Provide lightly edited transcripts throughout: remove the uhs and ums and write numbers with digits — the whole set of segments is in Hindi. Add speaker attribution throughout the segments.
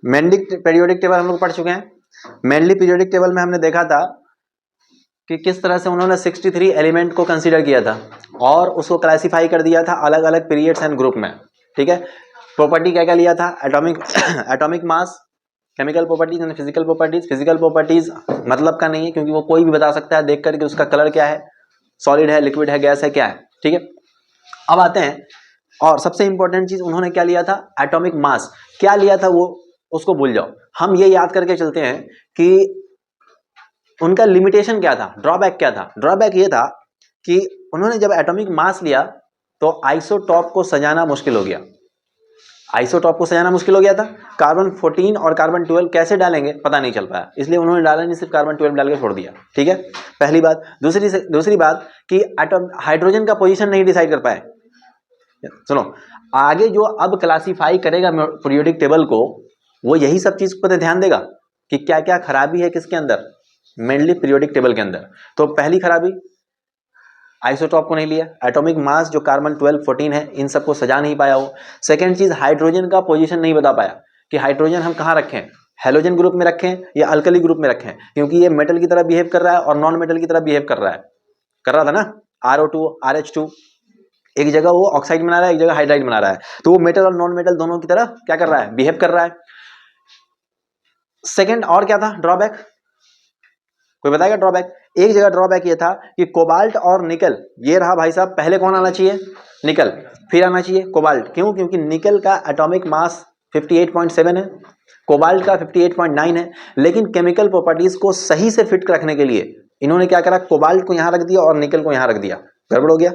Speaker 1: मेंडली पीरियोडिक टेबल हम लोग पढ़ चुके हैं। मेंडली पीरियोडिक टेबल में हमने देखा था कि किस तरह से उन्होंने 63 एलिमेंट को कंसीडर किया था और उसको क्लासिफाई कर दिया था अलग अलग पीरियड्स एंड ग्रुप में। ठीक है, प्रॉपर्टी क्या क्या लिया था? Atomic mass, chemical properties and physical properties. Physical properties मतलब का नहीं है क्योंकि वो कोई भी बता सकता है देख करके उसका कलर क्या है, सॉलिड है, लिक्विड है, गैस है, क्या है। ठीक है, अब आते हैं और सबसे इंपॉर्टेंट चीज उन्होंने क्या लिया था? Atomic mass. क्या लिया था वो उसको भूल जाओ, हम ये याद करके चलते हैं कि उनका लिमिटेशन क्या था, ड्रॉबैक क्या था। ड्रॉबैक ये था कि उन्होंने जब एटॉमिक मास लिया तो आइसोटॉप को सजाना मुश्किल हो गया। आइसोटॉप को सजाना मुश्किल हो गया था। कार्बन 14 और कार्बन 12 कैसे डालेंगे पता नहीं चल पाया, इसलिए उन्होंने डाला नहीं, सिर्फ कार्बन 12 डाल के छोड़ दिया। ठीक है, पहली बात। दूसरी बात कि एटम हाइड्रोजन का पोजीशन नहीं डिसाइड कर पाए। सुनो, आगे जो अब क्लासिफाई करेगा पीरियोडिक टेबल को वो यही सब चीज पर ध्यान देगा कि क्या क्या खराबी है किसके अंदर, मेनली पीरियोडिक टेबल के अंदर। तो पहली खराबी, आइसोटॉप को नहीं लिया। एटॉमिक मास जो कार्बन 12, 14 है, इन सबको सजा नहीं पाया वो। सेकेंड चीज, हाइड्रोजन का पोजीशन नहीं बता पाया कि हाइड्रोजन हम कहाँ रखें, हेलोजन ग्रुप में रखें या अल्कली ग्रुप में रखें, क्योंकि ये मेटल की तरह बिहेव कर रहा है और नॉन मेटल की तरह बिहेव कर रहा था ना। RO2 RH2, एक जगह वो ऑक्साइड बना रहा है, एक जगह हाइड्राइड बना रहा है, तो वो मेटल और नॉन मेटल दोनों की तरह क्या कर रहा है, बिहेव कर रहा है। सेकेंड और क्या था ड्रॉबैक, कोई बताएगा ड्रॉबैक? एक जगह ड्रॉबैक ये था कि कोबाल्ट और निकल, ये रहा भाई साहब, पहले कौन आना चाहिए? निकल, फिर आना चाहिए कोबाल्ट। क्यों? क्योंकि निकल का एटॉमिक मास 58.7 है, कोबाल्ट का 58.9 है, लेकिन केमिकल प्रॉपर्टीज को सही से फिट रखने के लिए इन्होंने क्या करा, कोबाल्ट को यहां रख दिया और निकल को यहां रख दिया। गड़बड़ हो गया।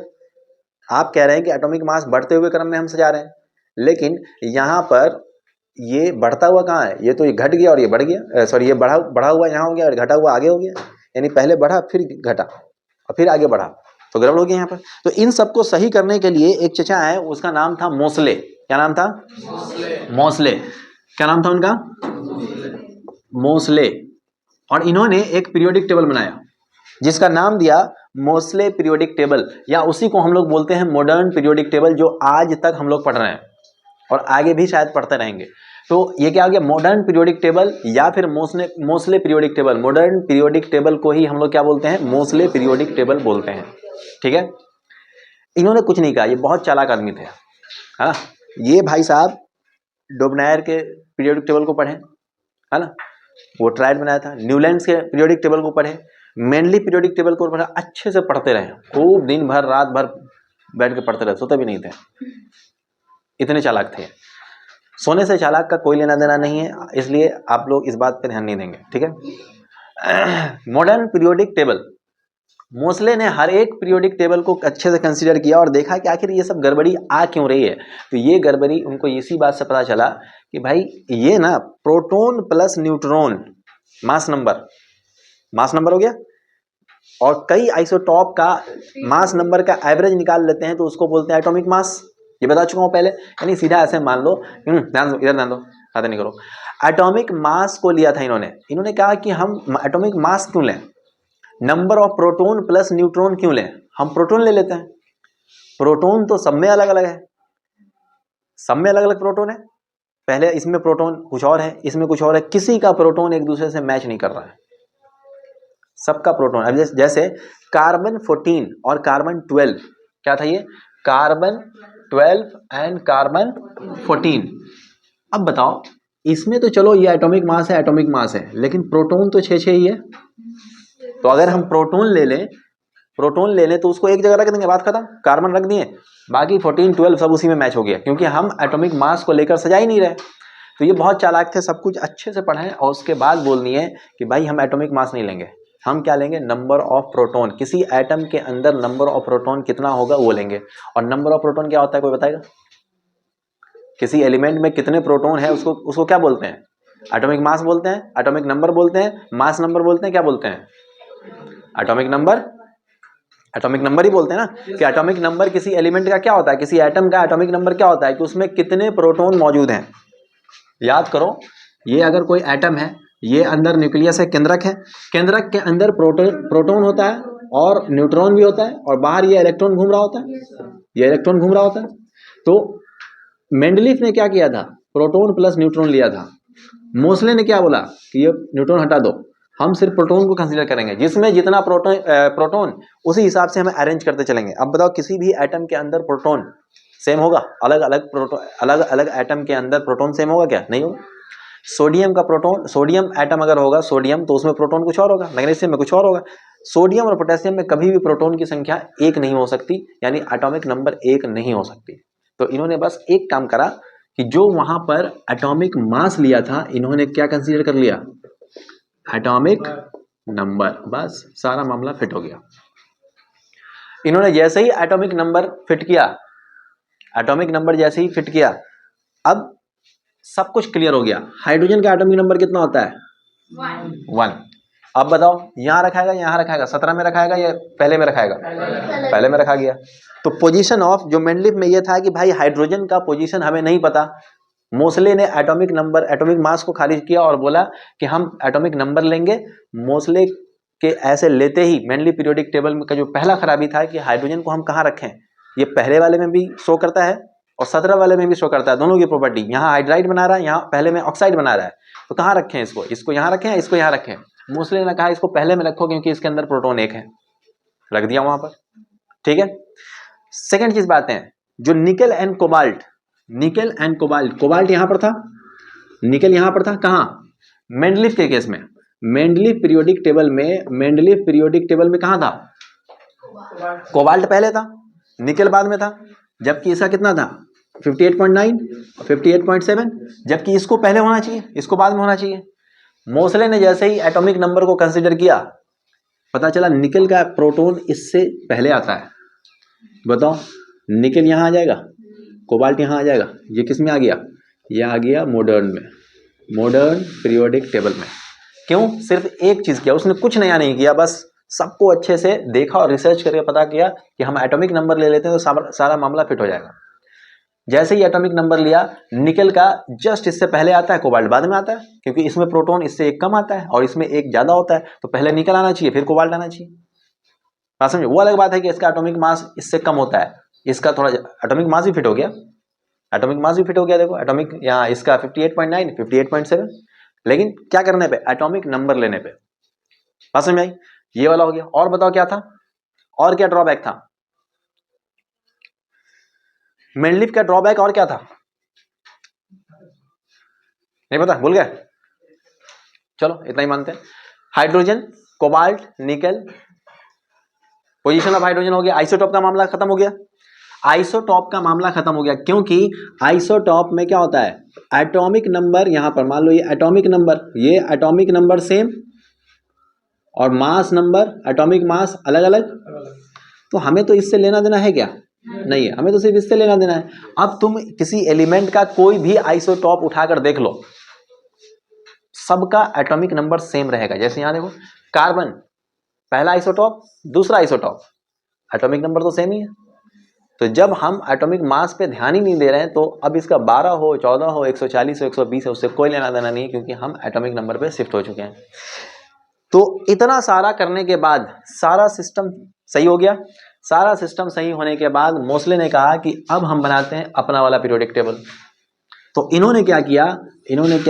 Speaker 1: आप कह रहे हैं कि एटॉमिक मास बढ़ते हुए क्रम में हम सजा रहे हैं, लेकिन यहां पर ये बढ़ता हुआ कहाँ है, ये तो ये घट गया और ये बढ़ गया, सॉरी ये बढ़ा हुआ यहाँ हो गया और घटा हुआ आगे हो गया, यानी पहले बढ़ा फिर घटा और फिर आगे बढ़ा, तो गड़बड़ हो गया यहाँ पर। तो इन सबको सही करने के लिए एक चचा है, उसका नाम था मोसले। क्या नाम था? मोसले। क्या नाम था उनका? मोसले। और इन्होंने एक पीरियोडिक टेबल बनाया जिसका नाम दिया मोसले पीरियोडिक टेबल, या उसी को हम लोग बोलते हैं मॉडर्न पीरियोडिक टेबल, जो आज तक हम लोग पढ़ रहे हैं और आगे भी शायद पढ़ते रहेंगे। तो ये क्या हो गया, मॉडर्न पीरियोडिक टेबल या फिर Moseley periodic table. Modern periodic table को ही हम लोग क्या बोलते हैं, मोसले पीरियोडिक टेबल बोलते हैं। ठीक है, इन्होंने कुछ नहीं कहा, ये बहुत चालाक आदमी थे। है ना, ये भाई साहब डोबनायर के पीरियोडिक टेबल को पढ़े, है ना, वो ट्रायड बनाया था। न्यूलैंड्स के पीरियोडिक टेबल को पढ़े, मेनली पीरियोडिक टेबल को पढ़ा, अच्छे से पढ़ते रहे, खूब दिन भर रात भर बैठ के पढ़ते रहे, सोते भी नहीं थे, इतने चालाक थे। सोने से चालाक का कोई लेना देना नहीं है, इसलिए आप लोग इस बात पर ध्यान नहीं देंगे। ठीक है, मॉडर्न पीरियोडिक टेबल, मोसले ने हर एक पीरियोडिक टेबल को अच्छे से कंसीडर किया और देखा कि आखिर ये सब गड़बड़ी आ क्यों रही है। तो ये गड़बड़ी उनको इसी बात से पता चला कि भाई ये ना proton plus neutron mass number हो गया, और कई आइसोटॉप का मास नंबर का एवरेज निकाल लेते हैं तो उसको बोलते हैं एटॉमिक मास। ये बता चुका हूं पहले, यानी सीधा ऐसे मान लो, ध्यान इधर ध्यान दो, खाते नहीं करो। एटॉमिक मास को लिया था इन्होंने कहा कि हम एटॉमिक मास क्यों लें, number of proton plus neutron क्यों लें, हम प्रोटॉन ले लेते हैं। प्रोटॉन तो सब में अलग अलग है, सब में अलग अलग प्रोटॉन है, पहले इसमें प्रोटॉन कुछ और है, इसमें कुछ और है, किसी का प्रोटॉन एक दूसरे से मैच नहीं कर रहा है, सबका प्रोटॉन। अब जैसे कार्बन 14 और कार्बन 12, क्या था ये, कार्बन 12 एंड कार्बन 14। अब बताओ, इसमें तो चलो ये एटॉमिक मास है, लेकिन प्रोटॉन तो 6 ही है। तो अगर हम प्रोटॉन ले लें तो उसको एक जगह रख देंगे, बात खत्म, कार्बन रख दिए, बाकी 14, 12 सब उसी में मैच हो गया, क्योंकि हम एटॉमिक मास को लेकर सजा ही नहीं रहे। तो ये बहुत चालाक थे, सब कुछ अच्छे से पढ़ें और उसके बाद बोलनी है कि भाई हम एटॉमिक मास नहीं लेंगे, हम क्या लेंगे, नंबर ऑफ प्रोटॉन। किसी एटम के अंदर नंबर ऑफ प्रोटॉन कितना होगा वो लेंगे। और नंबर ऑफ प्रोटॉन क्या होता है, कोई बताएगा? किसी एलिमेंट में कितने प्रोटॉन है उसको क्या बोलते हैं, एटॉमिक मास बोलते हैं, एटॉमिक नंबर बोलते हैं, मास नंबर बोलते हैं, क्या बोलते हैं, एटॉमिक नंबर ही बोलते हैं ना। कि एटॉमिक नंबर किसी एलिमेंट का क्या होता है, किसी एटम का एटॉमिक नंबर क्या होता है कि उसमें कितने प्रोटॉन मौजूद हैं। याद करो, ये अगर कोई एटम है, ये अंदर न्यूक्लियस है, केंद्रक है, केंद्रक के अंदर प्रोटॉन होता है और न्यूट्रॉन भी होता है, और बाहर ये इलेक्ट्रॉन घूम रहा होता है, तो मेंडलीफ ने क्या किया था, प्रोटॉन प्लस न्यूट्रॉन लिया था, मोस्ले ने क्या बोला कि ये न्यूट्रॉन हटा दो, हम सिर्फ प्रोटॉन को कंसीडर करेंगे, जिसमें जितना प्रोटॉन उसी हिसाब से हमें अरेंज करते चलेंगे। अब बताओ किसी भी एटम के अंदर प्रोटॉन सेम होगा? अलग अलग प्रोटॉन, अलग अलग एटम के अंदर प्रोटॉन सेम होगा क्या? नहीं होगा। सोडियम का प्रोटॉन, सोडियम एटम अगर होगा सोडियम, तो उसमें प्रोटॉन कुछ और होगा, मैग्नीशियम में कुछ और होगा। सोडियम और पोटेशियम में कभी भी प्रोटॉन की संख्या एक नहीं हो सकती, यानी एटॉमिक नंबर एक नहीं हो सकती। तो इन्होंने बस एक काम करा कि जो वहां पर एटॉमिक मास लिया था, इन्होंने क्या कंसीडर कर लिया? Atomic number. बस सारा मामला फिट हो गया। इन्होंने जैसे ही एटॉमिक नंबर फिट किया, एटॉमिक नंबर जैसे ही फिट किया, अब सब कुछ क्लियर हो गया। हाइड्रोजन का एटॉमिक नंबर कितना होता है? 1। अब बताओ यहां रखाएगा, यहां रखाएगा, 17 में रखाएगा या पहले में रखाएगा? पहले में रखा गया। तो पोजीशन ऑफ जो मेंडलीफ में यह था कि भाई हाइड्रोजन का पोजीशन हमें नहीं पता, मोस्ले ने एटॉमिक नंबर, एटॉमिक मास को खारिज किया और बोला कि हम एटॉमिक नंबर लेंगे। मोस्ले के ऐसे लेते ही मेंडलीफ पीरियोडिक टेबल का जो पहला खराबी था कि हाइड्रोजन को हम कहाँ रखें, ये पहले वाले में भी शो करता है और 17 वाले में भी शो करता है, दोनों की प्रॉपर्टी। यहाँ हाइड्राइड बना रहा है, यहाँ पहले में ऑक्साइड बना रहा है, तो कहाँ रखें इसको? इसको यहाँ रखें, इसको यहाँ रखें? मोस्ले ने कहा इसको पहले में रखो क्योंकि इसके अंदर प्रोटॉन एक है, रख दिया वहां पर। ठीक है। सेकेंड चीज बात है, जो निकल एंड कोबाल्ट, निकल एंड कोबाल्ट, कोबाल्ट यहां पर था, निकल यहां पर था, कहां? मेंडलीफ के केस में, मेंडलीफ पीरियोडिक टेबल में, मेंडलीफ पीरियोडिक टेबल में कहां था? कोबाल्ट पहले था, निकल बाद में था, जबकि इसका कितना था? 58.9 और 58.7, जबकि इसको पहले होना चाहिए, इसको बाद में होना चाहिए। मोस्ले ने जैसे ही एटॉमिक नंबर को कंसीडर किया, पता चला निकल का प्रोटॉन इससे पहले आता है। बताओ निकल यहां आ जाएगा, कोबाल्ट यहां आ जाएगा, ये किस में आ गया? ये आ गया मॉडर्न में, मॉडर्न पीरियोडिक टेबल में। क्यों? सिर्फ एक चीज किया उसने, कुछ नया नहीं किया, बस सबको अच्छे से देखा और रिसर्च करके पता किया कि हम एटॉमिक नंबर ले लेते हैं तो सारा मामला फिट हो जाएगा। जैसे ही एटॉमिक नंबर लिया, निकल का जस्ट इससे पहले आता है, कोबाल्ट बाद में आता है, क्योंकि इसमें प्रोटॉन इससे एक कम आता है और इसमें एक ज्यादा होता है, तो पहले निकल आना चाहिए फिर कोबाल्ट आना चाहिए। बात समझो? वो अलग बात है कि इसका एटॉमिक मास इससे कम होता है, इसका थोड़ा एटॉमिक मास भी फिट हो गया, एटॉमिक मास भी फिट हो गया। देखो एटॉमिक यहाँ इसका 58.9, 58.7, लेकिन क्या करने पे? एटॉमिक नंबर लेने पे। बात समझ में आई? ये वाला हो गया। और बताओ क्या था, और क्या ड्रॉबैक था मेंडलीफ का? ड्रॉबैक और क्या था? नहीं पता, भूल गए? चलो इतना ही मानते हैं। हाइड्रोजन, कोबाल्ट, निकल, पोजीशन ऑफ हाइड्रोजन हो गया। आइसोटॉप का मामला खत्म हो गया, आइसोटॉप का मामला खत्म हो गया, क्योंकि आइसोटॉप में क्या होता है? एटॉमिक नंबर, यहां पर मान लो ये एटॉमिक नंबर, ये एटॉमिक नंबर सेम और मास नंबर, एटॉमिक मास अलग अलग। तो हमें तो इससे लेना देना है क्या? नहीं है, हमें तो सिर्फ इससे लेना देना है। अब तुम किसी एलिमेंट का कोई भी आइसोटॉप उठाकर देख लो, सबका एटॉमिक नंबर सेम रहेगा। जैसे यहां देखो कार्बन, पहला आइसोटॉप, दूसरा आइसोटॉप, एटॉमिक नंबर तो सेम ही है। तो जब हम एटॉमिक मास पे ध्यान ही नहीं दे रहे हैं, तो अब इसका 12 हो, 14 हो, 140 हो, 120 हो, उससे कोई लेना देना नहीं है, क्योंकि हम एटॉमिक नंबर पे शिफ्ट हो चुके हैं। तो इतना सारा करने के बाद सारा सिस्टम सही हो गया। सारा सिस्टम सही होने के बाद मोस्ले ने कहा कि अब हम बनाते हैं अपना वाला पीरियोडिक टेबल। तो इन्होंने क्या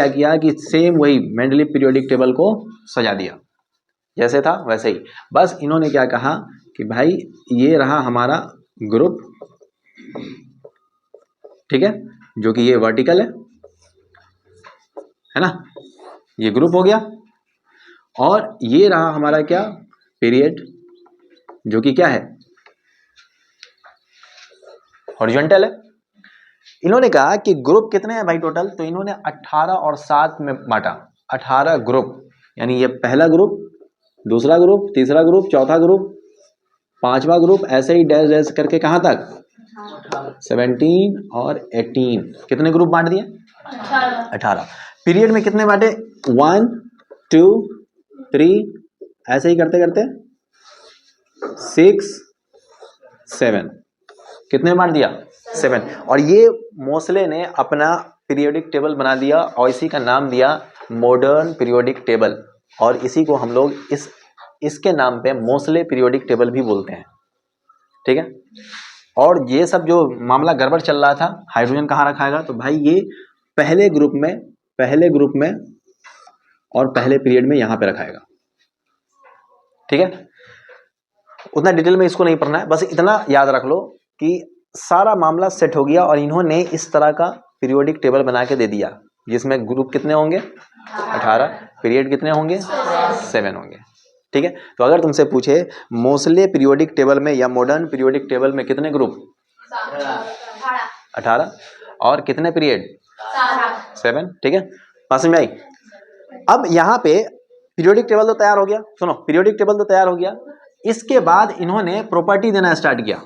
Speaker 1: किया कि सेम वही मेंडलीफ पीरियोडिक टेबल को सजा दिया, जैसे था वैसे ही। बस इन्होंने क्या कहा कि भाई ये रहा हमारा ग्रुप, ठीक है, जो कि ये वर्टिकल है ना, ये ग्रुप हो गया। और ये रहा हमारा क्या? पीरियड, जो कि क्या है? हॉरिजॉन्टल है। इन्होंने कहा कि ग्रुप कितने हैं भाई टोटल? तो इन्होंने 18 और 7 में बांटा, 18 ग्रुप, यानी ये पहला ग्रुप, दूसरा ग्रुप, तीसरा ग्रुप, चौथा ग्रुप, पांचवा ग्रुप, ऐसे ही डैश डैश करके कहां तक? 17 और 18, कितने ग्रुप बांट दिए? 18। पीरियड में कितने बांटे? 1 2 3, ऐसे ही करते करते 6 7, कितने बांट दिया? 7। और ये मोस्ले ने अपना पीरियोडिक टेबल बना दिया और इसी का नाम दिया मॉडर्न पीरियोडिक टेबल। और इसी को हम लोग इसके नाम पे मोस्ले पीरियोडिक टेबल भी बोलते हैं, ठीक है। और ये सब जो मामला गड़बड़ चल रहा था, हाइड्रोजन कहाँ रखाएगा, तो भाई ये पहले ग्रुप में पहले ग्रुप में और पहले पीरियड में यहां पे रखाएगा। ठीक है, उतना डिटेल में इसको नहीं पढ़ना है, बस इतना याद रख लो कि सारा मामला सेट हो गया और इन्होंने इस तरह का पीरियोडिक टेबल बना के दे दिया जिसमें ग्रुप कितने होंगे 18, पीरियड कितने होंगे 7 होंगे। ठीक है, तो अगर तुमसे पूछे मोस्ले पीरियोडिक टेबल में या मॉडर्न पीरियोडिक टेबल में कितने ग्रुप 18 और कितने पीरियड 7, ठीक है, बात समझ में आई। अब यहाँ पे पीरियोडिक टेबल तो तैयार हो गया, सुनो पीरियोडिक टेबल तो तैयार हो गया, इसके बाद इन्होंने प्रॉपर्टी देना स्टार्ट किया,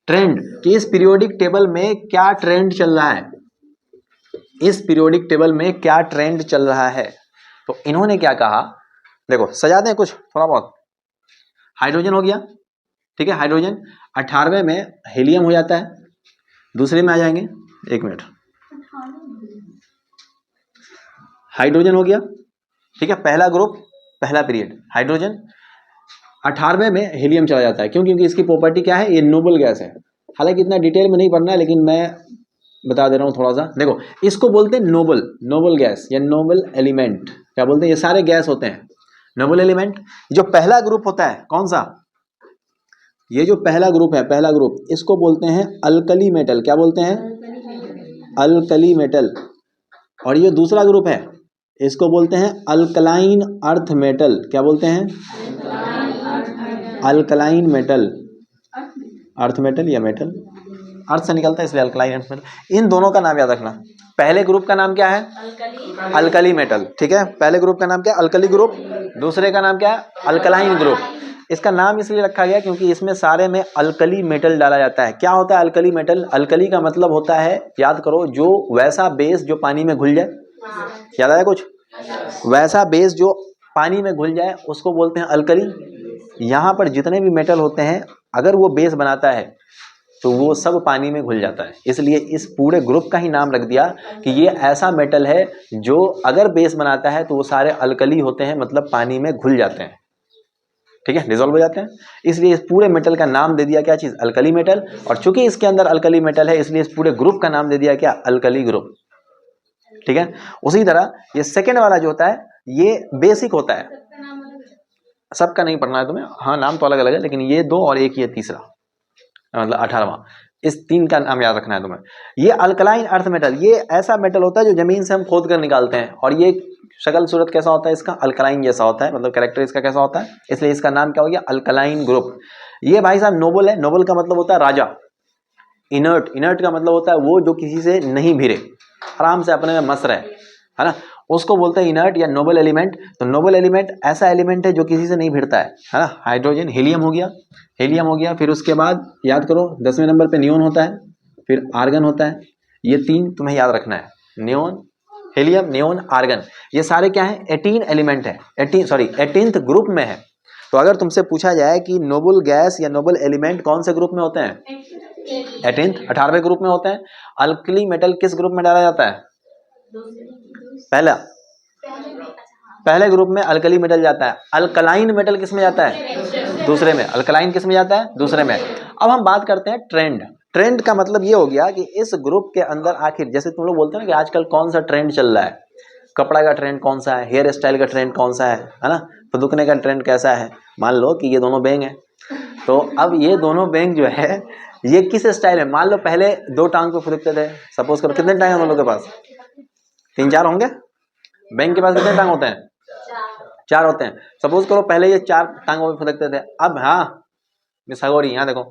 Speaker 1: ट्रेंड, कि इस पीरियोडिक टेबल में क्या ट्रेंड चल रहा है, इस पीरियोडिक टेबल में क्या ट्रेंड चल रहा है। तो इन्होंने क्या कहा, देखो सजा दें कुछ थोड़ा बहुत। हाइड्रोजन हो गया, ठीक है, हाइड्रोजन 18वें में हीलियम हो जाता है, दूसरे में आ जाएंगे, एक मिनट, हाइड्रोजन हो गया, ठीक है, पहला ग्रुप पहला पीरियड हाइड्रोजन, 18वें में हीलियम चला जाता है। क्यों? क्योंकि इसकी प्रॉपर्टी क्या है, ये नोबल गैस है। हालांकि इतना डिटेल में नहीं पढ़ना है, लेकिन मैं बता दे रहा हूँ थोड़ा सा। देखो इसको बोलते हैं नोबल गैस या नोबल एलिमेंट, क्या बोलते हैं, ये सारे गैस होते हैं नोबल एलिमेंट। जो पहला ग्रुप होता है कौन सा, ये जो पहला ग्रुप है, पहला ग्रुप, इसको बोलते हैं अल्कली मेटल, क्या बोलते हैं, अल्कली मेटल। और ये दूसरा ग्रुप है इसको बोलते हैं अल्कलाइन अर्थ मेटल, क्या बोलते हैं, अल्कलाइन मेटल, अर्थ मेटल या मेटल अर्थ से निकलता है इसलिए अल्कलाइन अर्थ मेटल। इन दोनों का नाम याद रखना। पहले ग्रुप का नाम क्या है, अल्कली मेटल, ठीक है, पहले ग्रुप का नाम क्या है, अल्कली ग्रुप, दूसरे का नाम क्या है, अल्कलाइन ग्रुप। इसका नाम इसलिए रखा गया क्योंकि इसमें सारे में अल्कली मेटल डाला जाता है। क्या होता है अल्कली मेटल, अल्कली का मतलब होता है, याद करो, जो वैसा बेस जो पानी में घुल जाए, याद आया कुछ, वैसा बेस जो पानी में घुल जाए उसको बोलते हैं अल्कली। यहाँ पर जितने भी मेटल होते हैं अगर वो बेस बनाता है तो वो सब पानी में घुल जाता है, इसलिए इस पूरे ग्रुप का ही नाम रख दिया कि ये ऐसा मेटल है जो अगर बेस बनाता है तो वो सारे अल्कली होते हैं, मतलब पानी में घुल जाते हैं, ठीक है, डिसॉल्व हो जाते हैं। इसलिए इस पूरे मेटल का नाम दे दिया क्या चीज, अल्कली मेटल। और चूंकि इसके अंदर अल्कली मेटल है इसलिए इस पूरे ग्रुप का नाम दे दिया क्या, अल्कली ग्रुप, ठीक है। उसी तरह ये सेकेंड वाला जो होता है ये बेसिक होता है, सबका नहीं पढ़ना है तुम्हें, हाँ नाम तो अलग अलग है, लेकिन ये दो और एक ये तीसरा, मतलब 18वां, इस तीन का नाम याद रखना है तुम्हें। ये अल्कलाइन अर्थ मेटल, ये ऐसा मेटल होता है जो जमीन से हम खोद कर निकालते हैं, और ये शक्ल सूरत कैसा होता है इसका, अल्कलाइन जैसा होता है, मतलब कैरेक्टर इसका कैसा होता है, इसलिए इसका नाम क्या हो गया, अल्कलाइन ग्रुप। ये भाई साहब नोबल है, नोबल का मतलब होता है राजा, इनर्ट, इनर्ट का मतलब होता है वो जो किसी से नहीं भिड़े, आराम से अपने में मस्त रहे, है ना, उसको बोलते हैं इनर्ट या नोबल एलिमेंट। तो नोबल एलिमेंट ऐसा एलिमेंट है जो किसी से नहीं भिड़ता है ना। हाइड्रोजन, हीलियम हो गया, हीलियम हो गया, फिर उसके बाद याद करो 10वें नंबर पे नियोन होता है, फिर आर्गन होता है। ये तीन तुम्हें याद रखना है, नियोन, हीलियम, नियोन, आर्गन, ये सारे क्या है, 18 एलिमेंट है, 18th ग्रुप में है। तो अगर तुमसे पूछा जाए कि नोबल गैस या नोबल एलिमेंट कौन से ग्रुप में होते हैं, 18वें ग्रुप में होते हैं। अल्कली मेटल किस ग्रुप में डाला जाता है, पहले ग्रुप में अल्कली मेटल जाता है। अल्कलाइन मेटल किस में जाता है, दूसरे में। अल्कलाइन किस में जाता है, दूसरे में। अब हम बात करते हैं ट्रेंड। ट्रेंड का मतलब ये हो गया कि इस ग्रुप के अंदर आखिर, जैसे तुम लोग बोलते हैं ना कि आजकल कौन सा ट्रेंड चल रहा है, कपड़ा का ट्रेंड कौन सा है, हेयर स्टाइल का ट्रेंड कौन सा है ना, फुदकने का ट्रेंड कैसा है। मान लो कि ये दोनों बैंग है, तो अब ये दोनों बैंग जो है ये किस स्टाइल है, मान लो पहले 2 टांग पे फुदकते थे, सपोज करो, कितने टांग है दोनों के पास, 3-4 होंगे। बैंक के पास कितने टांग होते हैं, 4 होते हैं। सपोज करो पहले ये 4 टांगों में फुदकते थे, अब हाँ मिस हगोरी यहाँ देखो,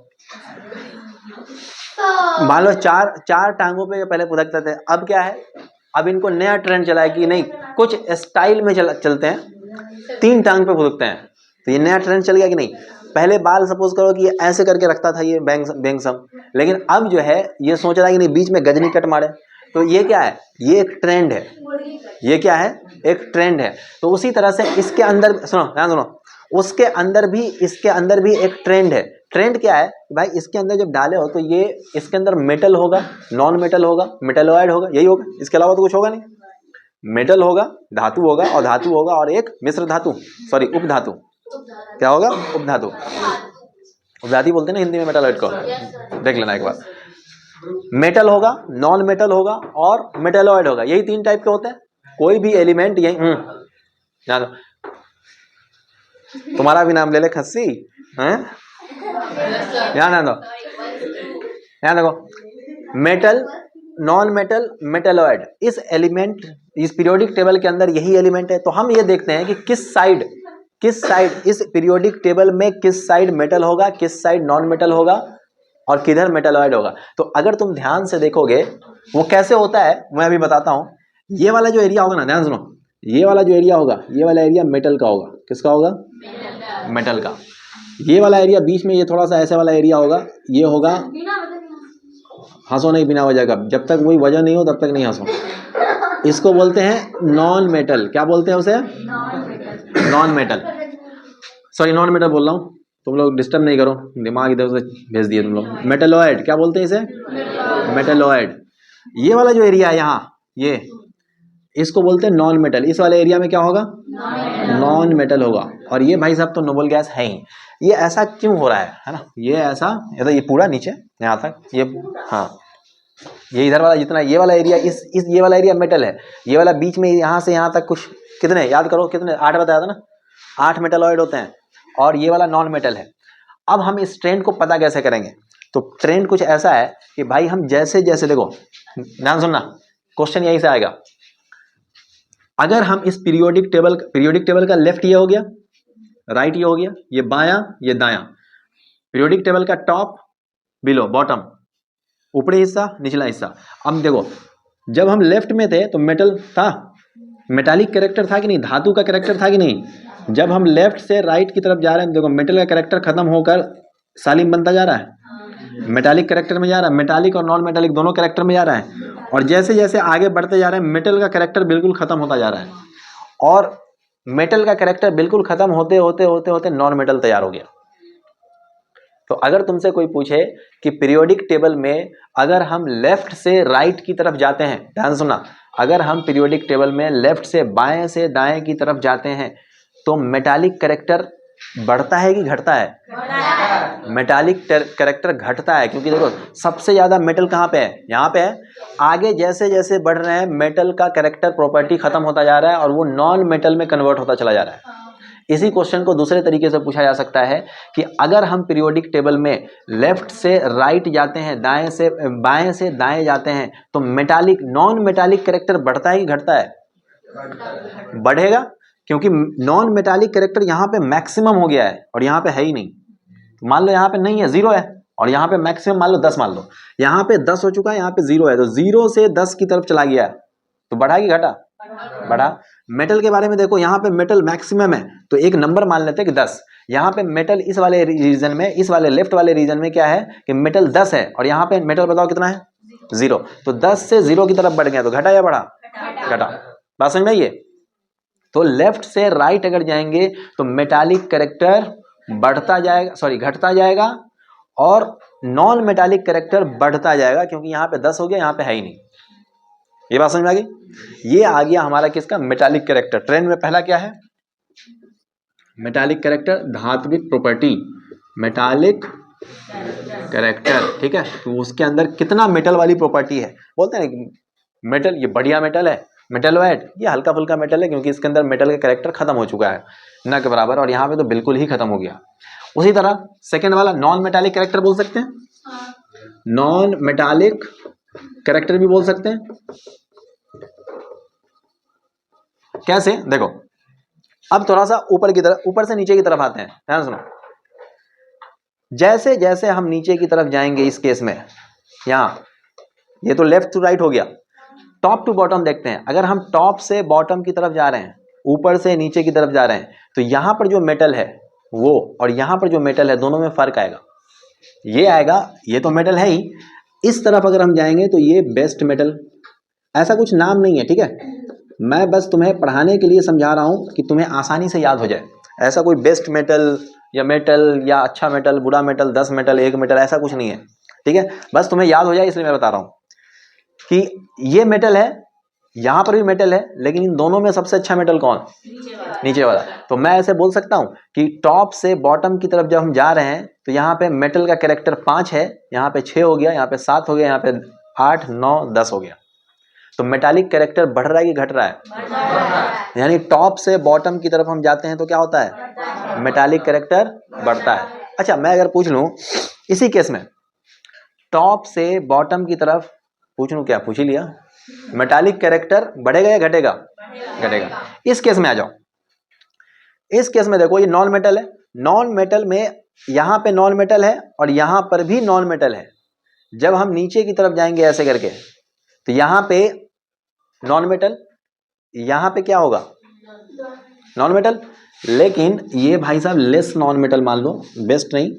Speaker 1: मान लो 4 टांगों पे पहले फुदकते थे, अब क्या है, अब इनको नया ट्रेंड चला है कि नहीं कुछ स्टाइल में चलते हैं, 3 टांग पे फुदकते हैं। तो ये नया ट्रेंड चल गया कि नहीं। पहले बाल सपोज करो कि ये ऐसे करके रखता था ये बैंक सब, लेकिन अब जो है ये सोच रहा है कि नहीं बीच में गजनी कट मारे। तो ये क्या है, ये एक ट्रेंड है, ये क्या है, एक ट्रेंड है। तो उसी तरह से इसके अंदर सुनो, ध्यान सुनो, उसके अंदर भी, इसके अंदर भी एक ट्रेंड है। ट्रेंड क्या है भाई, इसके अंदर जब डाले हो तो ये इसके अंदर मेटल होगा, नॉन मेटल होगा, मेटलॉइड होगा, यही होगा, इसके अलावा तो कुछ होगा नहीं। मेटल होगा, धातु होगा, और धातु होगा, और एक मिश्र धातु, सॉरी उपधातु। क्या होगा, उपधातु, उपधातु बोलते हैं ना हिंदी में मेटलॉइड को, देख लेना एक बार। मेटल होगा, नॉन मेटल होगा और मेटेलॉइड होगा। यही 3 टाइप के होते हैं। कोई भी एलिमेंट यही जानो, तुम्हारा भी नाम ले ले खस्सी हैं, ध्यान दो, ध्यान देखो, मेटल, नॉन मेटल, मेटेलॉइड, इस एलिमेंट, इस पीरियोडिक टेबल के अंदर यही एलिमेंट है। तो हम ये देखते हैं कि किस साइड इस पीरियोडिक टेबल में किस साइड मेटल होगा, किस साइड नॉन मेटल होगा और किधर मेटेलॉइड होगा। तो अगर तुम ध्यान से देखोगे वो कैसे होता है, मैं अभी बताता हूं। ये वाला जो एरिया होगा ना, ध्यान सुनो, ये वाला जो एरिया होगा, ये वाला एरिया मेटल का होगा। किसका होगा? मेटल का। ये वाला एरिया बीच में, ये थोड़ा सा ऐसे वाला एरिया होगा, ये होगा, हंसो नहीं बिना वजह का, जब तक वही वजह नहीं हो तब तक नहीं हंसो। इसको बोलते हैं नॉन मेटल। क्या बोलते हैं उसे? Non metal. Sorry, non metal बोल रहा हूँ, तुम लोग डिस्टर्ब नहीं करो, दिमाग इधर से भेज दिए तुम लोग। मेटेलॉइड, क्या बोलते हैं इसे? मेटेलॉइड। ये वाला जो एरिया है यहाँ, ये इसको बोलते हैं नॉन मेटल। इस वाले एरिया में क्या होगा? नॉन मेटल होगा। और ये भाई साहब तो नोबल गैस है ही। ये ऐसा क्यों हो रहा है ना? ये ऐसा, ये पूरा नीचे यहाँ तक, ये हाँ, ये इधर वाला जितना, ये वाला एरिया, इस ये वाला एरिया मेटल है। ये वाला बीच में यहाँ से यहाँ तक कुछ, कितने याद करो, कितने? 8 बताया था ना, 8 मेटेलॉइड होते हैं और ये वाला नॉन मेटल है। अब हम इस ट्रेंड को पता कैसे करेंगे? तो ट्रेंड कुछ ऐसा है कि भाई हम जैसे जैसे, देखो ध्यान सुनना, क्वेश्चन यहीं से आएगा। अगर हम इस पीरियोडिक टेबल का लेफ्ट ये हो गया, राइट ये हो गया, ये बायां, ये दायां। पीरियोडिक टेबल का टॉप, बिलो, बॉटम, ऊपरी हिस्सा, निचला हिस्सा। अब देखो, जब हम लेफ्ट में थे तो मेटल था, मेटालिक कैरेक्टर था कि नहीं, धातु का कैरेक्टर था कि नहीं। जब हम लेफ्ट से राइट की तरफ जा रहे हैं, देखो मेटल का कैरेक्टर खत्म होकर सालिम बनता जा रहा है, मेटालिक कैरेक्टर में जा रहा है। मेटालिक और नॉन मेटालिक दोनों कैरेक्टर में जा रहा है। और जैसे जैसे आगे बढ़ते जा रहे हैं, मेटल का कैरेक्टर बिल्कुल खत्म होता जा रहा है। और मेटल का कैरेक्टर बिल्कुल खत्म होते होते होते होते नॉन मेटल तैयार हो गया। तो अगर तुमसे कोई पूछे कि पीरियोडिक टेबल में अगर हम लेफ्ट से राइट की तरफ जाते हैं, ध्यान सुनना, अगर हम पीरियोडिक टेबल में लेफ्ट से बाएं से दाएं की तरफ जाते हैं तो मेटालिक कैरेक्टर बढ़ता है कि घटता है? मेटालिक कैरेक्टर घटता है, क्योंकि देखो सबसे ज्यादा मेटल कहाँ पे है? यहाँ पे है। आगे जैसे जैसे बढ़ रहे हैं, मेटल का कैरेक्टर प्रॉपर्टी खत्म होता जा रहा है और वो नॉन मेटल में कन्वर्ट होता चला जा रहा है। इसी क्वेश्चन को दूसरे तरीके से पूछा जा सकता है कि अगर हम पीरियोडिक टेबल में लेफ्ट से राइट जाते हैं, बाएं से दाएं जाते हैं, तो मेटालिक, नॉन मेटालिक कैरेक्टर बढ़ता है कि घटता है? बढ़ेगा, क्योंकि नॉन मेटालिक कैरेक्टर यहाँ पे मैक्सिमम हो गया है और यहाँ पे है ही नहीं। तो मान लो यहाँ पे नहीं है, 0 है, और यहाँ पे मैक्सिमम मान लो 10, मान लो यहाँ पे 10 हो चुका है, यहाँ पे 0 है, तो 0 से 10 की तरफ चला गया है, तो बढ़ा कि घटा? बढ़ा। मेटल के बारे में देखो, यहाँ पे मेटल मैक्सिमम है, तो एक नंबर मान लेते हैं कि 10। यहाँ पे मेटल इस वाले रीजन में, इस वाले लेफ्ट वाले रीजन में क्या है कि मेटल 10 है और यहाँ पे मेटल बताओ कितना है? 0। तो 10 से 0 की तरफ बढ़ गया, तो घटा या बढ़ा? घटा। बात समझ में आई? तो लेफ्ट से राइट अगर जाएंगे तो मेटालिक कैरेक्टर बढ़ता जाएगा, सॉरी घटता जाएगा, और नॉन मेटालिक कैरेक्टर बढ़ता जाएगा, क्योंकि यहाँ पे 10 हो गया, यहाँ पे है ही नहीं। ये बात समझ में आ गई? ये आ गया हमारा किसका? Metallic character. ट्रेंड में पहला क्या है? मेटालिक कैरेक्टर, धात्विक प्रॉपर्टी, मेटालिक कैरेक्टर, ठीक है। तो उसके अंदर कितना मेटल वाली प्रॉपर्टी है, बोलते हैं कि मेटल ये बढ़िया मेटल है, मेटेलॉइड ये हल्का फुल्का मेटल है, क्योंकि इसके अंदर मेटल का कैरेक्टर खत्म हो चुका है न के बराबर, और यहाँ पे तो बिल्कुल ही खत्म हो गया। उसी तरह सेकेंड वाला नॉन मेटालिक कैरेक्टर बोल सकते हैं, नॉन मेटालिक कैरेक्टर भी बोल सकते हैं। कैसे? देखो, अब थोड़ा सा ऊपर की तरफ, ऊपर से नीचे की तरफ आते हैं, ध्यान सुनो। जैसे जैसे हम नीचे की तरफ जाएंगे, इस केस में यहाँ ये तो लेफ्ट टू राइट हो गया, टॉप टू बॉटम देखते हैं। अगर हम टॉप से बॉटम की तरफ जा रहे हैं, ऊपर से नीचे की तरफ जा रहे हैं, तो यहाँ पर जो मेटल है वो और यहाँ पर जो मेटल है, दोनों में फर्क आएगा। ये आएगा, ये तो मेटल है ही, इस तरफ अगर हम जाएंगे तो ये बेस्ट मेटल, ऐसा कुछ नाम नहीं है, ठीक है। मैं बस तुम्हें पढ़ाने के लिए समझा रहा हूँ कि तुम्हें आसानी से याद हो जाए। ऐसा कोई बेस्ट मेटल या अच्छा मेटल, बुरा मेटल, 10 मेटल, 1 मेटल, ऐसा कुछ नहीं है, ठीक है। बस तुम्हें याद हो जाए इसलिए मैं बता रहा हूँ कि ये मेटल है, यहाँ पर भी मेटल है, लेकिन इन दोनों में सबसे अच्छा मेटल कौन? नीचे वाला। तो मैं ऐसे बोल सकता हूँ कि टॉप से बॉटम की तरफ जब हम जा रहे हैं तो यहाँ पे मेटल का कैरेक्टर 5 है, यहाँ पे 6 हो गया, यहाँ पे 7 हो गया, यहाँ पे 8, 9, 10 हो गया। तो मेटालिक कैरेक्टर बढ़ रहा है कि घट रहा है? यानी टॉप से बॉटम की तरफ हम जाते हैं तो क्या होता है? मेटालिक कैरेक्टर बढ़ता है। अच्छा, मैं अगर पूछ लूं इसी केस में, टॉप से बॉटम की तरफ पूछ लूं, क्या पूछ ही लिया, मेटालिक कैरेक्टर बढ़ेगा या घटेगा? घटेगा। इस केस में आ जाओ। इस केस में देखो, ये नॉन मेटल है, नॉन मेटल में यहां पे नॉन मेटल है और यहां पर भी नॉन मेटल है। जब हम नीचे की तरफ जाएंगे ऐसे करके तो यहां पे नॉन मेटल, यहां पे क्या होगा? Non metal. लेकिन ये भाई साहब लेस नॉन मेटल मान लो, बेस्ट नहीं,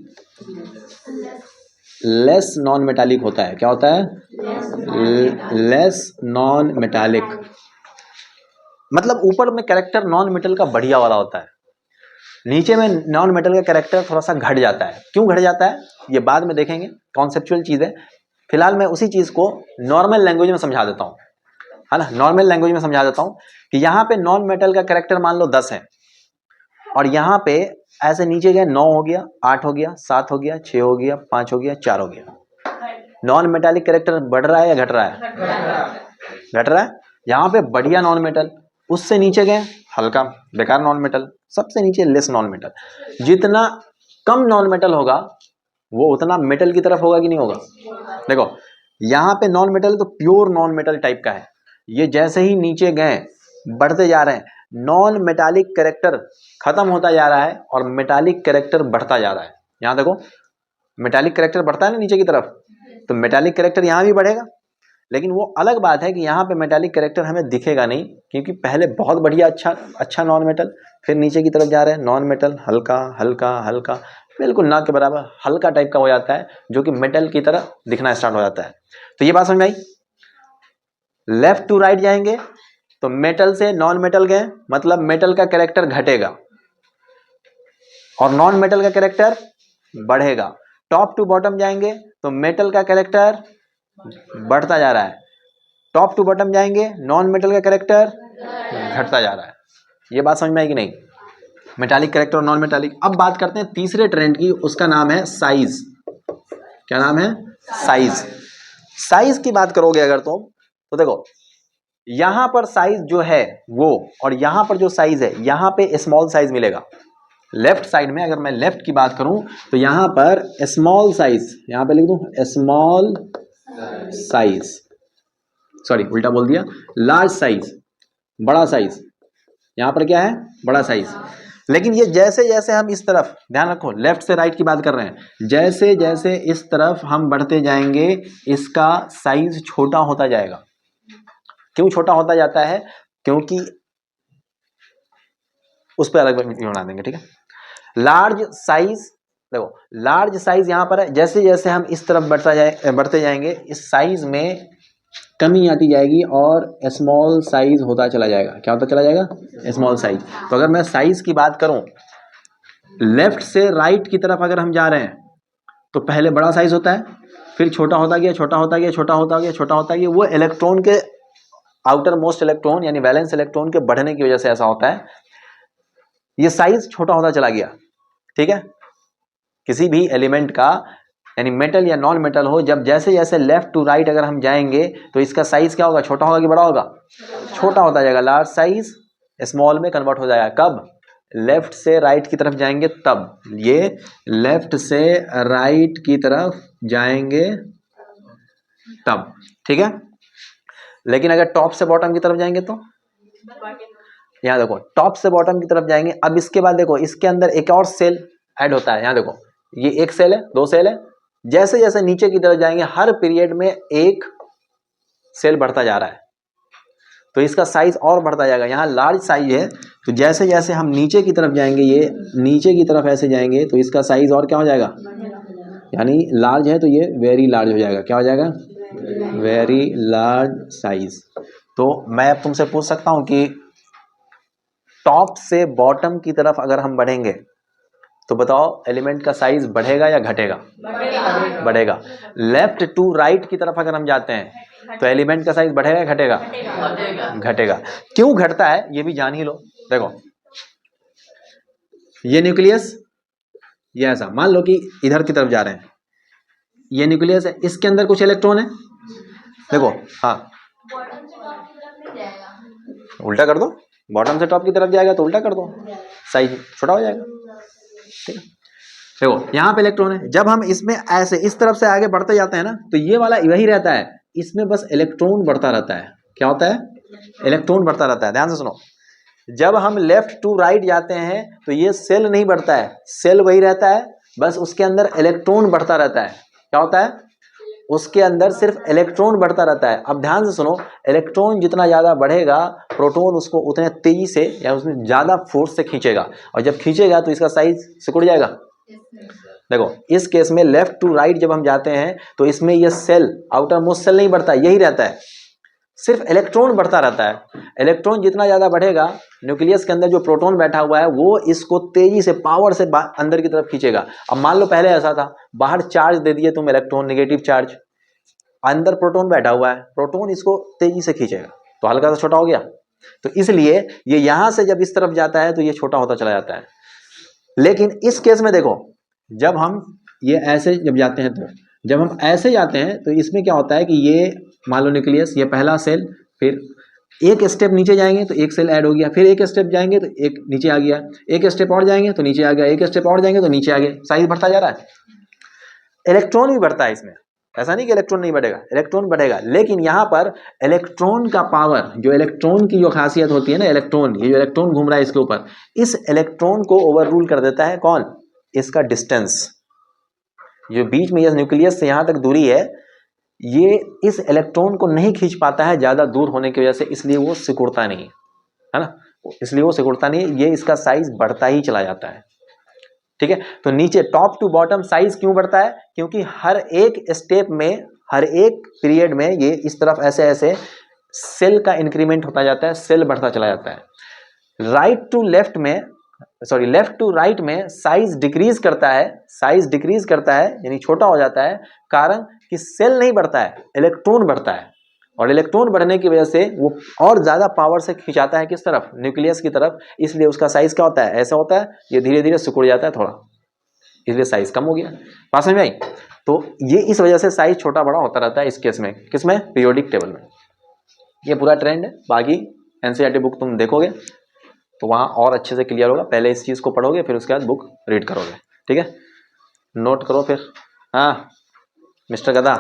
Speaker 1: लेस नॉन मेटालिक होता है। क्या होता है? Less non metallic. मतलब ऊपर में कैरेक्टर नॉन मेटल का बढ़िया वाला होता है, नीचे में नॉन मेटल का कैरेक्टर थोड़ा सा घट जाता है। क्यों घट जाता है ये बाद में देखेंगे, कॉन्सेप्चुअल चीज है। फिलहाल मैं उसी चीज को नॉर्मल लैंग्वेज में समझा देता हूँ, है ना। नॉर्मल लैंग्वेज में समझा देता हूँ कि यहाँ पे नॉन मेटल का कैरेक्टर मान लो 10 है और यहाँ पे ऐसे नीचे गए 9 हो गया, 8 हो गया, 7 हो गया, 6 हो गया, 5 हो गया, 4 हो गया। नॉन मेटालिक कैरेक्टर बढ़ रहा है या घट रहा है? घट रहा है। यहाँ पे बढ़िया नॉन मेटल, उससे नीचे गए हल्का बेकार नॉन मेटल, सबसे नीचे लेस नॉन मेटल। जितना कम नॉन मेटल होगा वो उतना मेटल की तरफ होगा कि नहीं होगा? देखो यहाँ पे नॉन मेटल तो प्योर नॉन मेटल टाइप का है, ये जैसे ही नीचे गए बढ़ते जा रहे हैं, नॉन मेटालिक कैरेक्टर खत्म होता जा रहा है और मेटालिक कैरेक्टर बढ़ता जा रहा है। यहाँ देखो मेटालिक कैरेक्टर बढ़ता है ना नीचे की तरफ, तो मेटालिक कैरेक्टर यहाँ भी बढ़ेगा। लेकिन वो अलग बात है कि यहाँ पे मेटालिक कैरेक्टर हमें दिखेगा नहीं, क्योंकि पहले बहुत बढ़िया अच्छा नॉन मेटल, फिर नीचे की तरफ जा रहे हैं नॉन मेटल हल्का हल्का हल्का, बिल्कुल ना के बराबर हल्का टाइप का हो जाता है, जो कि मेटल की तरह दिखना स्टार्ट हो जाता है। तो ये बात समझ में आई? लेफ्ट टू राइट जाएंगे तो मेटल से नॉन मेटल गए, मतलब मेटल का कैरेक्टर घटेगा और नॉन मेटल का कैरेक्टर बढ़ेगा। टॉप टू बॉटम जाएंगे तो मेटल का कैरेक्टर बढ़ता जा रहा है, टॉप टू बॉटम जाएंगे नॉन मेटल का कैरेक्टर घटता जा रहा है। ये बात समझ में आई कि नहीं? मेटालिक कैरेक्टर और नॉन मेटालिक। अब बात करते हैं तीसरे ट्रेंड की, उसका नाम है साइज। क्या नाम है? साइज। साइज की बात करोगे अगर तुम तो देखो यहां पर साइज जो है वो, और यहां पर जो साइज है यहां पे स्मॉल साइज मिलेगा। लेफ्ट साइड में अगर मैं लेफ्ट की बात करूं तो यहां पर स्मॉल साइज, यहां पे लिख दूं स्मॉल साइज, सॉरी उल्टा बोल दिया, लार्ज साइज, बड़ा साइज। यहां पर क्या है? बड़ा साइज। लेकिन ये जैसे जैसे हम इस तरफ, ध्यान रखो लेफ्ट से राइट की बात कर रहे हैं, जैसे जैसे इस तरफ हम बढ़ते जाएंगे इसका साइज छोटा होता जाएगा। क्यों छोटा होता जाता है? क्योंकि उस पर अलग वीडियो बना देंगे, ठीक है। लार्ज साइज, देखो लार्ज साइज यहां पर है, जैसे जैसे हम इस तरफ बढ़ते जाएंगे इस साइज में कमी आती जाएगी और स्मॉल साइज होता चला जाएगा। क्या होता चला जाएगा? Small size. तो अगर मैं साइज की बात करूं, लेफ्ट से राइट की तरफ अगर हम जा रहे हैं तो पहले बड़ा साइज होता है, फिर छोटा होता गया, छोटा होता गया, छोटा होता गया, छोटा होता गया। वो इलेक्ट्रॉन के आउटर मोस्ट इलेक्ट्रॉन यानी वैलेंस इलेक्ट्रॉन के बढ़ने की वजह से ऐसा होता है, ये साइज छोटा होता चला गया, ठीक है। किसी भी एलिमेंट का यानी मेटल या नॉन मेटल हो, जब जैसे जैसे लेफ्ट टू राइट अगर हम जाएंगे तो इसका साइज क्या होगा? छोटा होगा कि बड़ा होगा? छोटा होता जाएगा। लार्ज साइज स्मॉल में कन्वर्ट हो जाएगा। कब? लेफ्ट से राइट की तरफ जाएंगे तब। ये लेफ्ट से राइट की तरफ जाएंगे तब, ठीक है। लेकिन अगर टॉप से बॉटम की तरफ जाएंगे तो यहाँ देखो टॉप से बॉटम की तरफ जाएंगे। अब इसके बाद देखो इसके अंदर एक और सेल ऐड होता है। यहाँ देखो ये एक सेल है, दो सेल है, जैसे जैसे नीचे की तरफ जाएंगे हर पीरियड में एक सेल बढ़ता जा रहा है, तो इसका साइज और बढ़ता जाएगा। यहाँ लार्ज साइज है तो जैसे जैसे हम नीचे की तरफ जाएंगे, ये नीचे की तरफ ऐसे जाएंगे तो इसका साइज और क्या हो जाएगा? यानी लार्ज है तो ये वेरी लार्ज हो जाएगा। क्या हो जाएगा? Very large size. तो मैं अब तुमसे पूछ सकता हूं कि टॉप से बॉटम की तरफ अगर हम बढ़ेंगे तो बताओ एलिमेंट का साइज बढ़ेगा या घटेगा? बढ़ेगा। लेफ्ट टू राइट की तरफ अगर हम जाते हैं तो एलिमेंट का साइज बढ़ेगा या घटेगा? घटेगा। क्यों घटता है ये भी जान ही लो। देखो ये न्यूक्लियस, ये ऐसा मान लो कि इधर की तरफ जा रहे हैं, ये न्यूक्लियस है, इसके अंदर कुछ इलेक्ट्रॉन है। देखो हाँ, उल्टा कर दो, बॉटम से टॉप की तरफ जाएगा तो उल्टा कर दो, साइज छोटा हो जाएगा। ठीक है, देखो यहाँ पे इलेक्ट्रॉन है, जब हम इसमें ऐसे इस तरफ से आगे बढ़ते जाते हैं ना तो ये वाला वही रहता है, इसमें बस इलेक्ट्रॉन बढ़ता रहता है। क्या होता है? इलेक्ट्रॉन बढ़ता रहता है। ध्यान से सुनो, जब हम लेफ्ट टू राइट जाते हैं तो ये सेल नहीं बढ़ता है, सेल वही रहता है, बस उसके अंदर इलेक्ट्रॉन बढ़ता रहता है। क्या होता है? उसके अंदर सिर्फ इलेक्ट्रॉन बढ़ता रहता है। अब ध्यान से सुनो, इलेक्ट्रॉन जितना ज्यादा बढ़ेगा प्रोटॉन उसको उतने तेजी से या उसमें ज्यादा फोर्स से खींचेगा, और जब खींचेगा तो इसका साइज सिकुड़ जाएगा। देखो इस केस में लेफ्ट टू राइट जब हम जाते हैं तो इसमें ये सेल, आउटर मोस्ट सेल नहीं बढ़ता, यही रहता है, सिर्फ इलेक्ट्रॉन बढ़ता रहता है। इलेक्ट्रॉन जितना ज्यादा बढ़ेगा, न्यूक्लियस के अंदर जो प्रोटॉन बैठा हुआ है वो इसको तेजी से पावर से अंदर की तरफ खींचेगा। अब मान लो पहले ऐसा था, बाहर चार्ज दे दिए तुम इलेक्ट्रॉन, नेगेटिव चार्ज, अंदर प्रोटॉन बैठा हुआ है, प्रोटॉन इसको तेजी से खींचेगा तो हल्का सा छोटा हो गया। तो इसलिए ये यहां से जब इस तरफ जाता है तो ये छोटा होता चला जाता है। लेकिन इस केस में देखो, जब हम ये ऐसे जब जाते हैं तो जब हम ऐसे जाते हैं तो इसमें क्या होता है कि ये मान लो न्यूक्लियस, ये पहला सेल, फिर एक स्टेप नीचे जाएंगे तो एक सेल ऐड हो गया, फिर एक स्टेप जाएंगे तो एक नीचे आ गया, एक स्टेप और जाएंगे तो नीचे आ गया, एक स्टेप और जाएंगे तो नीचे आ गया, साइज बढ़ता जा रहा है। इलेक्ट्रॉन भी बढ़ता है इसमें, ऐसा नहीं कि इलेक्ट्रॉन नहीं बढ़ेगा, इलेक्ट्रॉन बढ़ेगा, लेकिन यहाँ पर इलेक्ट्रॉन का पावर, जो इलेक्ट्रॉन की जो खासियत होती है ना, इलेक्ट्रॉन, ये जो इलेक्ट्रॉन घूम रहा है इसके ऊपर, इस इलेक्ट्रॉन को ओवर रूल कर देता है कौन? इसका डिस्टेंस, जो बीच में यह न्यूक्लियस से यहाँ तक दूरी है, ये इस इलेक्ट्रॉन को नहीं खींच पाता है ज्यादा दूर होने की वजह से, इसलिए वो सिकुड़ता नहीं है ना, इसलिए वो सिकुड़ता नहीं, ये इसका साइज बढ़ता ही चला जाता है। ठीक है, तो नीचे टॉप टू बॉटम साइज क्यों बढ़ता है? क्योंकि हर एक स्टेप में, हर एक पीरियड में ये इस तरफ ऐसे ऐसे सेल का इंक्रीमेंट होता जाता है, सेल बढ़ता चला जाता है। राइट टू लेफ्ट में, सॉरी लेफ्ट टू राइट में साइज डिक्रीज करता है, साइज डिक्रीज करता है यानी छोटा हो जाता है, कारण कि सेल नहीं बढ़ता है, इलेक्ट्रॉन बढ़ता है, और इलेक्ट्रॉन बढ़ने की वजह से वो और ज्यादा पावर से खिंचाता है किस तरफ? न्यूक्लियस की तरफ, इसलिए उसका साइज क्या होता है? ऐसा होता है, ये धीरे धीरे सिकुड़ जाता है थोड़ा, इसलिए साइज कम हो गया। बात समझ में आई? तो ये इस वजह से साइज छोटा बड़ा होता रहता है इस केस में, किसमें? पीरियोडिक टेबल में। ये पूरा ट्रेंड है, बाकी एनसीईआरटी बुक तुम देखोगे तो वहाँ और अच्छे से क्लियर होगा, पहले इस चीज़ को पढ़ोगे फिर उसके बाद बुक रीड करोगे। ठीक है, नोट करो फिर। हाँ मिस्टर गदा।